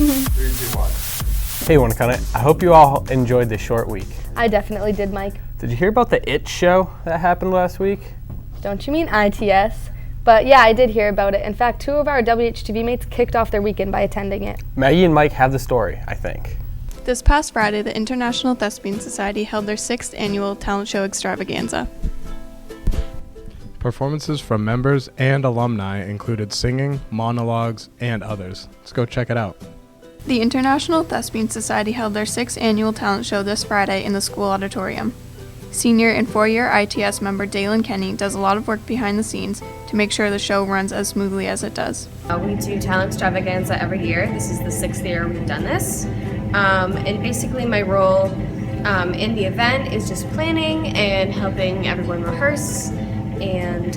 3, 2, 1. Hey, Winnacunnet. I hope you all enjoyed this short week. I definitely did, Mike. Did you hear about the IT show that happened last week? Don't you mean ITS? But yeah, I did hear about it. In fact, 2 of our WHTV mates kicked off their weekend by attending it. Maggie and Mike have the story, I think. This past Friday, the International Thespian Society held their 6th annual talent show extravaganza. Performances from members and alumni included singing, monologues, and others. Let's go check it out. The International Thespian Society held their 6th annual talent show this Friday in the school auditorium. Senior and 4-year ITS member Dalen Kenny does a lot of work behind the scenes to make sure the show runs as smoothly as it does. We do talent extravaganza every year. This is the 6th year we've done this. And basically my role in the event is just planning and helping everyone rehearse and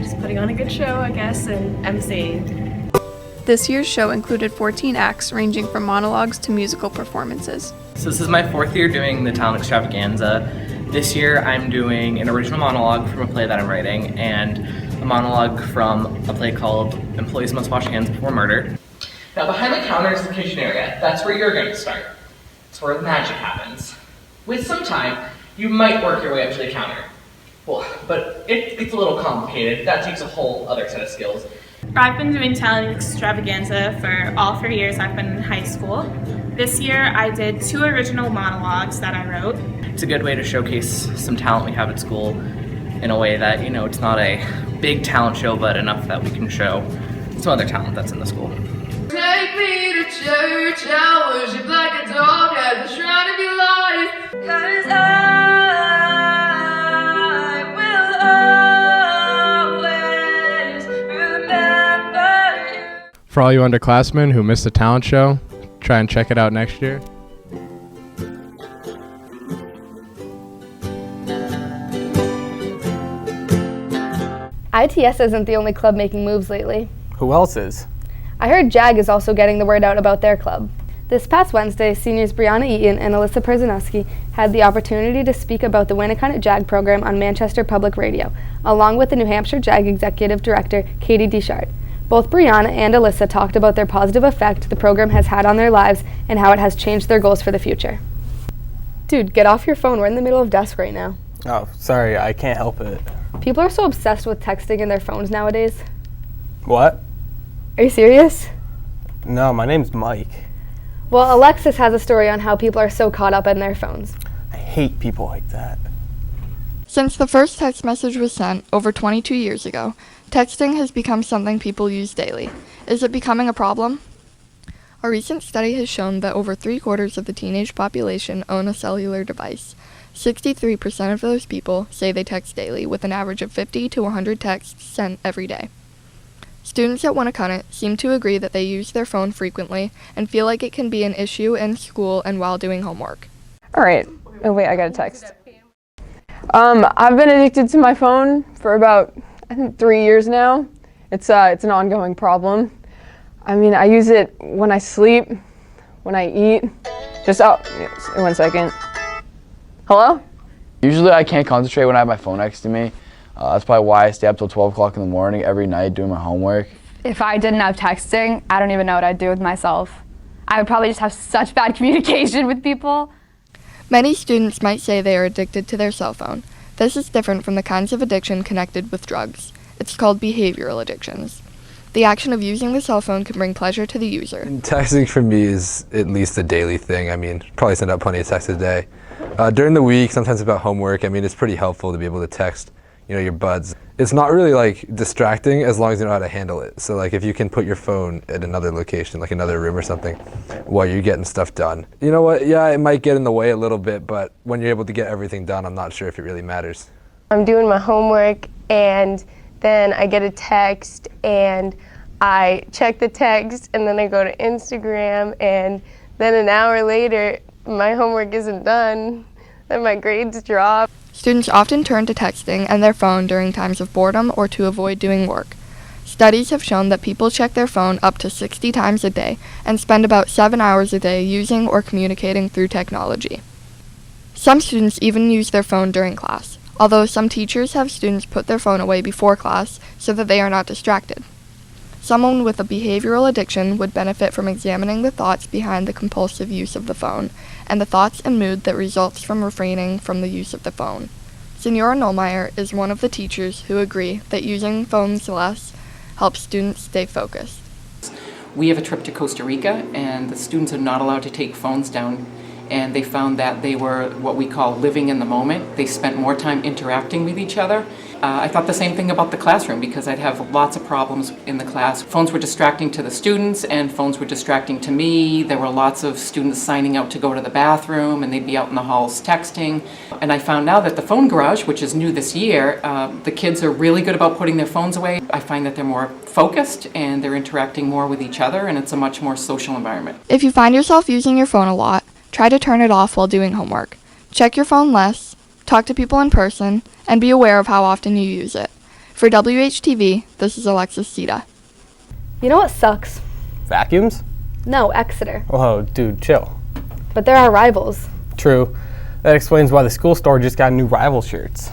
just putting on a good show, I guess, and emceeing. This year's show included 14 acts ranging from monologues to musical performances. So this is my 4th year doing the talent extravaganza. This year I'm doing an original monologue from a play that I'm writing and a monologue from a play called Employees Must Wash Hands Before Murder. Now behind the counter is the kitchen area. That's where you're going to start. It's where the magic happens. With some time, you might work your way up to the counter. Well, but it's a little complicated. That takes a whole other set of skills. I've been doing talent extravaganza for all 3 years I've been in high school. This year I did 2 original monologues that I wrote. It's a good way to showcase some talent we have at school in a way that, you know, it's not a big talent show, but enough that we can show some other talent that's in the school. Take me to church, I'll worship like a dog at the shrine of your life. 'Cause I will always remember you. For all you underclassmen who missed the talent show, try and check it out next year. ITS isn't the only club making moves lately. Who else is? I heard JAG is also getting the word out about their club. This past Wednesday, seniors Brianna Eaton and Alyssa Przanowski had the opportunity to speak about the Winnacunnet JAG program on Manchester Public Radio, along with the New Hampshire JAG Executive Director, Katie Deschard. Both Brianna and Alyssa talked about their positive effect the program has had on their lives and how it has changed their goals for the future. Dude, get off your phone. We're in the middle of desk right now. Oh, sorry, I can't help it. People are so obsessed with texting in their phones nowadays. What? Are you serious? No, my name's Mike. Well, Alexis has a story on how people are so caught up in their phones. I hate people like that. Since the first text message was sent over 22 years ago, texting has become something people use daily. Is it becoming a problem? A recent study has shown that over 3/4 of the teenage population own a cellular device. 63% of those people say they text daily, with an average of 50 to 100 texts sent every day. Students at Winnacunnet seem to agree that they use their phone frequently and feel like it can be an issue in school and while doing homework. All right. Oh wait, I got a text. I've been addicted to my phone for about, I think, 3 years now. It's an ongoing problem. I mean, I use it when I sleep, when I eat. Just, yes, 1 second. Hello? Usually I can't concentrate when I have my phone next to me. That's probably why I stay up till 12 o'clock in the morning every night doing my homework. If I didn't have texting, I don't even know what I'd do with myself. I would probably just have such bad communication with people. Many students might say they are addicted to their cell phone. This is different from the kinds of addiction connected with drugs. It's called behavioral addictions. The action of using the cell phone can bring pleasure to the user. Texting for me is at least a daily thing. I mean, probably send out plenty of texts a day. During the week, sometimes about homework, I mean, it's pretty helpful to be able to text, you know, your buds. It's not really like distracting as long as you know how to handle it. So like if you can put your phone at another location, like another room or something, while you're getting stuff done. You know what, yeah, it might get in the way a little bit, but when you're able to get everything done, I'm not sure if it really matters. I'm doing my homework and then I get a text and I check the text and then I go to Instagram and then an hour later my homework isn't done and my grades drop. Students often turn to texting and their phone during times of boredom or to avoid doing work. Studies have shown that people check their phone up to 60 times a day and spend about 7 hours a day using or communicating through technology. Some students even use their phone during class, although some teachers have students put their phone away before class so that they are not distracted. Someone with a behavioral addiction would benefit from examining the thoughts behind the compulsive use of the phone, and the thoughts and mood that results from refraining from the use of the phone. Senora Nolmeyer is one of the teachers who agree that using phones less helps students stay focused. We have a trip to Costa Rica, and the students are not allowed to take phones down, and they found that they were what we call living in the moment. They spent more time interacting with each other. I thought the same thing about the classroom, because I'd have lots of problems in the class. Phones were distracting to the students, and phones were distracting to me. There were lots of students signing out to go to the bathroom, and they'd be out in the halls texting. And I found out that the Phone Garage, which is new this year, the kids are really good about putting their phones away. I find that they're more focused, and they're interacting more with each other, and it's a much more social environment. If you find yourself using your phone a lot, try to turn it off while doing homework. Check your phone less, talk to people in person, and be aware of how often you use it. For WHTV, this is Alexis Sita. You know what sucks? Vacuums? No, Exeter. Whoa, dude, chill. But they're our rivals. True. That explains why the school store just got new rival shirts.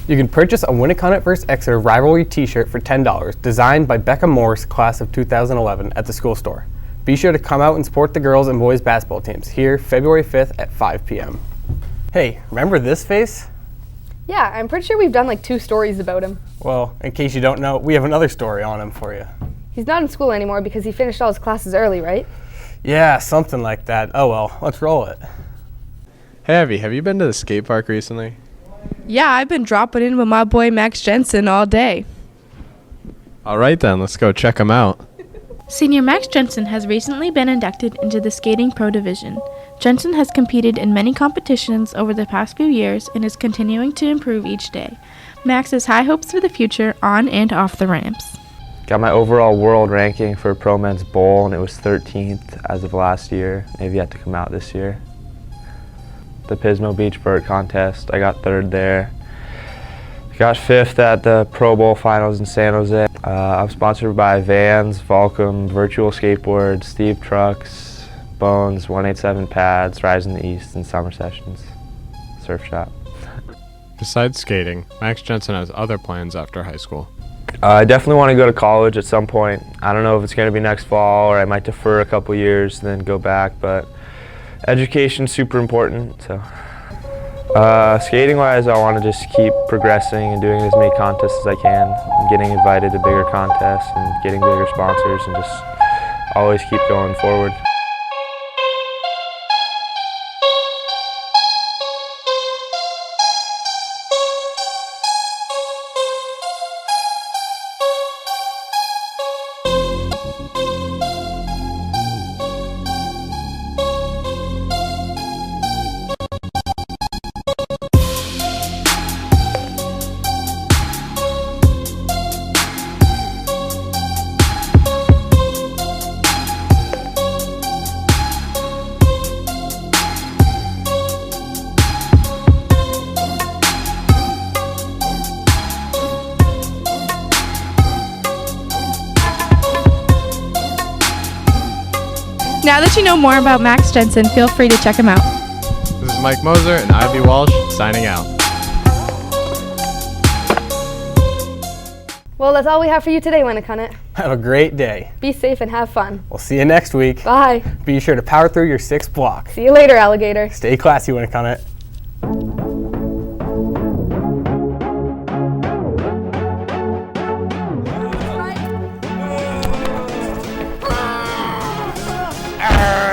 You can purchase a Winnicott vs. Exeter rivalry t-shirt for $10, designed by Becca Morris, class of 2011, at the school store. Be sure to come out and support the girls and boys basketball teams here February 5th at 5 p.m. Hey, remember this face? Yeah, I'm pretty sure we've done like 2 stories about him. Well, in case you don't know, we have another story on him for you. He's not in school anymore because he finished all his classes early, right? Yeah, something like that. Oh well, let's roll it. Hey, Evie, have you been to the skate park recently? Yeah, I've been dropping in with my boy Max Jensen all day. All right then, let's go check him out. Senior Max Jensen has recently been inducted into the Skating Pro Division. Jensen has competed in many competitions over the past few years and is continuing to improve each day. Max has high hopes for the future on and off the ramps. Got my overall world ranking for Pro Men's Bowl, and it was 13th as of last year. They've yet to come out this year. The Pismo Beach Vert Contest, I got 3rd there. Got 5th at the Pro Bowl Finals in San Jose. I'm sponsored by Vans, Volcom, Virtual Skateboards, Steve Trucks, Bones, 187 Pads, Rise in the East, and Summer Sessions Surf Shop. Besides skating, Max Jensen has other plans after high school. I definitely want to go to college at some point. I don't know if it's going to be next fall, or I might defer a couple years and then go back, but education's super important. So, skating-wise, I want to just keep progressing and doing as many contests as I can, and getting invited to bigger contests and getting bigger sponsors, and just always keep going forward. Now that you know more about Max Jensen, feel free to check him out. This is Mike Moser and Ivy Walsh signing out. Well, that's all we have for you today, Winnicott. Have a great day. Be safe and have fun. We'll see you next week. Bye. Be sure to power through your 6th block. See you later, alligator. Stay classy, Winnicott. Arr!